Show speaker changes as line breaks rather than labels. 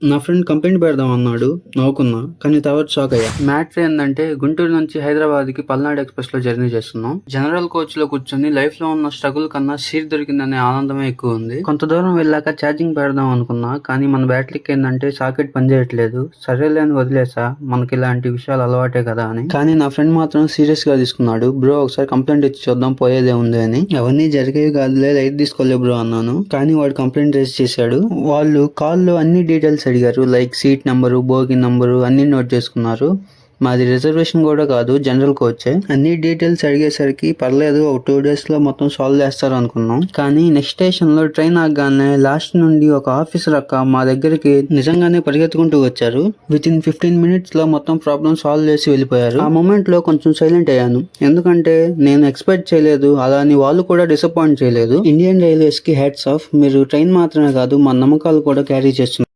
నా friend complaint పెడదాం అన్నాడు. నవ్వుకున్నా, కానీ తర్వాత షాక్ అయ్యా. మ్యాటర్ ఏంటంటే గుంటూరు నుంచి హైదరాబాద్ కి పల్నాడు ఎక్స్ప్రెస్ లో జర్నీ చేస్తున్నాం. జనరల్ కోచ్ లో కూర్చొని లైఫ్ లో ఉన్న స్ట్రగుల్ కన్నా సీట్ దొరికిందనే ఆనందమే ఎక్కువ ఉంది. కొంత దూరం వెళ్ళాక ఛార్జింగ్ పెడదాం అనుకున్నా, కానీ మన బ్యాటరీకి ఏంటంటే సాకెట్ పనిచేయట్లేదు. సరేలే అని వదిలేసా, మనకి ఇలాంటి విషయాలు అలవాటే కదా అని. కానీ నా ఫ్రెండ్ మాత్రం సీరియస్ గా తీసుకున్నాడు. బ్రో ఒకసారి కంప్లైంట్ ఇచ్చి చూద్దాం పోయేదే ఉంది అని. అవన్నీ జరిగేవి కాదులే, లైట్ తీసుకోలే బ్రో అన్నాను. కానీ వాడు కంప్లైంట్ రేస్ చేశాడు. వాళ్ళు కాల్లో అన్ని డీటెయిల్స్ అడిగారు. లైక్ సీట్ నెంబరు, బోగి నెంబరు అన్ని నోట్ చేసుకున్నారు. మాది రిజర్వేషన్ కూడా కాదు, జనరల్ కోచే. అన్ని డీటెయిల్స్ అడిగేసరికి పర్లేదు, ఒక 2 days లో మొత్తం సాల్వ్ చేస్తారు అనుకున్నాం. కానీ నెక్స్ట్ స్టేషన్ లో ట్రైన్ ఆగగానే లాస్ట్ నుండి ఒక ఆఫీసర్ అక్క మా దగ్గరికి నిజంగానే పరిగెత్తుకుంటూ వచ్చారు. విత్ ఇన్ 15 minutes లో మొత్తం ప్రాబ్లం సాల్వ్ చేసి వెళ్ళిపోయారు. ఆ మూమెంట్ లో కొంచెం సైలెంట్ అయ్యాను, ఎందుకంటే నేను ఎక్స్పెక్ట్ చేయలేదు, అలా అని వాళ్ళు కూడా డిసప్పాయింట్ చేయలేదు. ఇండియన్ రైల్వేస్ కి హ్యాట్స్ ఆఫ్. మీరు ట్రైన్ మాత్రమే కాదు, మన నమ్మకాలు కూడా క్యారీ చేస్తున్నారు.